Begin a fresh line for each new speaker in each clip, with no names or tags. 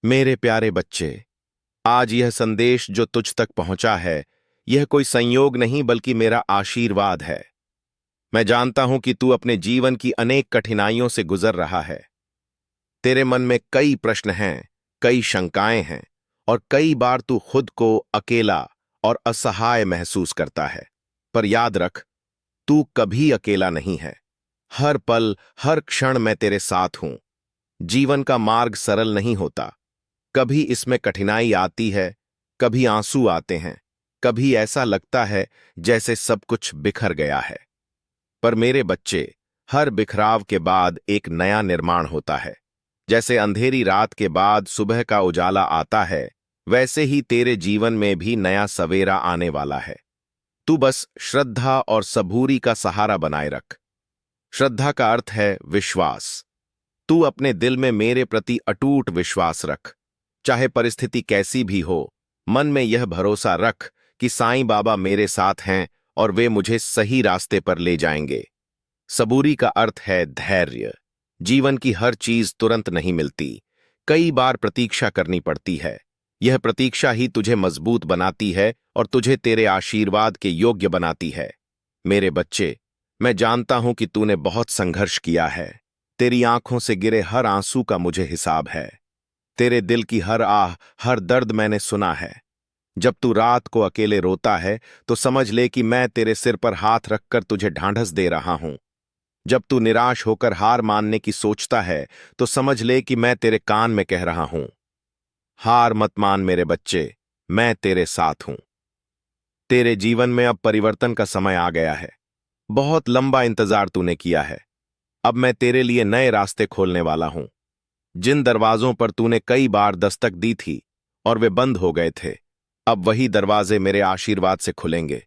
मेरे प्यारे बच्चे, आज यह संदेश जो तुझ तक पहुंचा है, यह कोई संयोग नहीं बल्कि मेरा आशीर्वाद है। मैं जानता हूं कि तू अपने जीवन की अनेक कठिनाइयों से गुजर रहा है। तेरे मन में कई प्रश्न हैं, कई शंकाएं हैं, और कई बार तू खुद को अकेला और असहाय महसूस करता है। पर याद रख, तू कभी अकेला नहीं है। हर पल, हर क्षण मैं तेरे साथ हूं। जीवन का मार्ग सरल नहीं होता। कभी इसमें कठिनाई आती है, कभी आंसू आते हैं, कभी ऐसा लगता है जैसे सब कुछ बिखर गया है। पर मेरे बच्चे, हर बिखराव के बाद एक नया निर्माण होता है। जैसे अंधेरी रात के बाद सुबह का उजाला आता है, वैसे ही तेरे जीवन में भी नया सवेरा आने वाला है। तू बस श्रद्धा और सबूरी का सहारा बनाए रख। श्रद्धा का अर्थ है विश्वास। तू अपने दिल में मेरे प्रति अटूट विश्वास रख। चाहे परिस्थिति कैसी भी हो, मन में यह भरोसा रख कि साईं बाबा मेरे साथ हैं और वे मुझे सही रास्ते पर ले जाएंगे। सबूरी का अर्थ है धैर्य। जीवन की हर चीज तुरंत नहीं मिलती। कई बार प्रतीक्षा करनी पड़ती है। यह प्रतीक्षा ही तुझे मजबूत बनाती है और तुझे तेरे आशीर्वाद के योग्य बनाती है। मेरे बच्चे, मैं जानता हूं कि तूने बहुत संघर्ष किया है। तेरी आंखों से गिरे हर आंसू का मुझे हिसाब है। तेरे दिल की हर आह, हर दर्द मैंने सुना है। जब तू रात को अकेले रोता है, तो समझ ले कि मैं तेरे सिर पर हाथ रखकर तुझे ढांढस दे रहा हूं। जब तू निराश होकर हार मानने की सोचता है, तो समझ ले कि मैं तेरे कान में कह रहा हूं, हार मत मान मेरे बच्चे, मैं तेरे साथ हूं। तेरे जीवन में अब परिवर्तन का समय आ गया है। बहुत लंबा इंतजार तूने किया है। अब मैं तेरे लिए नए रास्ते खोलने वाला हूं। जिन दरवाजों पर तूने कई बार दस्तक दी थी और वे बंद हो गए थे, अब वही दरवाजे मेरे आशीर्वाद से खुलेंगे।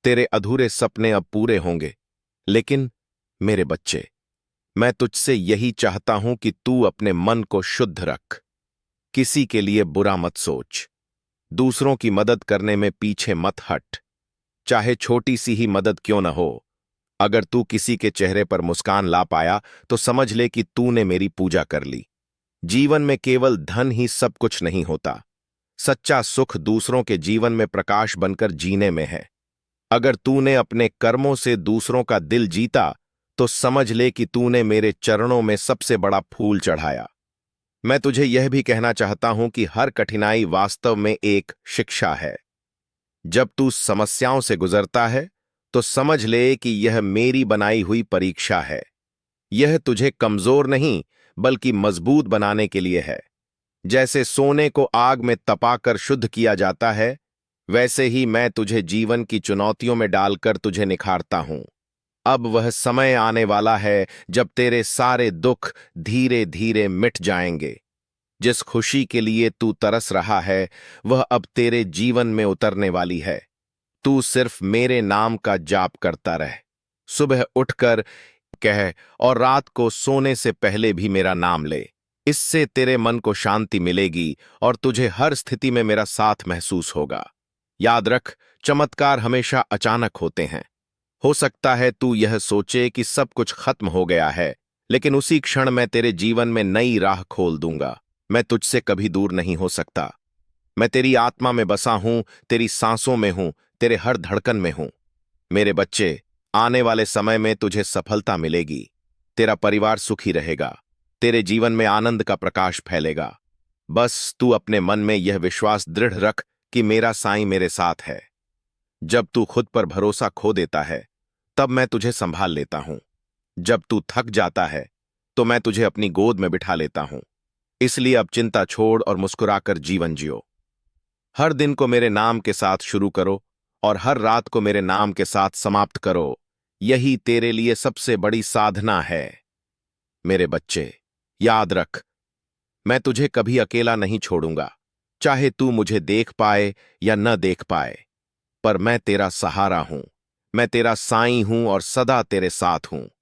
तेरे अधूरे सपने अब पूरे होंगे। लेकिन मेरे बच्चे, मैं तुझसे यही चाहता हूं कि तू अपने मन को शुद्ध रख। किसी के लिए बुरा मत सोच। दूसरों की मदद करने में पीछे मत हट, चाहे छोटी सी ही मदद क्यों न हो। अगर तू किसी के चेहरे पर मुस्कान ला पाया, तो समझ ले कि तूने मेरी पूजा कर ली। जीवन में केवल धन ही सब कुछ नहीं होता। सच्चा सुख दूसरों के जीवन में प्रकाश बनकर जीने में है। अगर तूने अपने कर्मों से दूसरों का दिल जीता, तो समझ ले कि तूने मेरे चरणों में सबसे बड़ा फूल चढ़ाया। मैं तुझे यह भी कहना चाहता हूं कि हर कठिनाई वास्तव में एक शिक्षा है। जब तू समस्याओं से गुजरता है, तो समझ ले कि यह मेरी बनाई हुई परीक्षा है। यह तुझे कमजोर नहीं, बल्कि मजबूत बनाने के लिए है। जैसे सोने को आग में तपाकर शुद्ध किया जाता है, वैसे ही मैं तुझे जीवन की चुनौतियों में डालकर तुझे निखारता हूं। अब वह समय आने वाला है जब तेरे सारे दुख धीरे धीरे मिट जाएंगे। जिस खुशी के लिए तू तरस रहा है, वह अब तेरे जीवन में उतरने वाली है। तू सिर्फ मेरे नाम का जाप करता रह। सुबह उठकर कह और रात को सोने से पहले भी मेरा नाम ले। इससे तेरे मन को शांति मिलेगी और तुझे हर स्थिति में मेरा साथ महसूस होगा। याद रख, चमत्कार हमेशा अचानक होते हैं। हो सकता है तू यह सोचे कि सब कुछ खत्म हो गया है, लेकिन उसी क्षण मैं तेरे जीवन में नई राह खोल दूंगा। मैं तुझसे कभी दूर नहीं हो सकता। मैं तेरी आत्मा में बसा हूं, तेरी सांसों में हूं, तेरे हर धड़कन में हूं। मेरे बच्चे, आने वाले समय में तुझे सफलता मिलेगी। तेरा परिवार सुखी रहेगा। तेरे जीवन में आनंद का प्रकाश फैलेगा। बस तू अपने मन में यह विश्वास दृढ़ रख कि मेरा साईं मेरे साथ है। जब तू खुद पर भरोसा खो देता है, तब मैं तुझे संभाल लेता हूं। जब तू थक जाता है, तो मैं तुझे अपनी गोद में बिठा लेता हूं। इसलिए अब चिंता छोड़ और मुस्कुराकर जीवन जियो। हर दिन को मेरे नाम के साथ शुरू करो और हर रात को मेरे नाम के साथ समाप्त करो। यही तेरे लिए सबसे बड़ी साधना है। मेरे बच्चे, याद रख, मैं तुझे कभी अकेला नहीं छोड़ूंगा। चाहे तू मुझे देख पाए या न देख पाए, पर मैं तेरा सहारा हूं। मैं तेरा साईं हूं और सदा तेरे साथ हूं।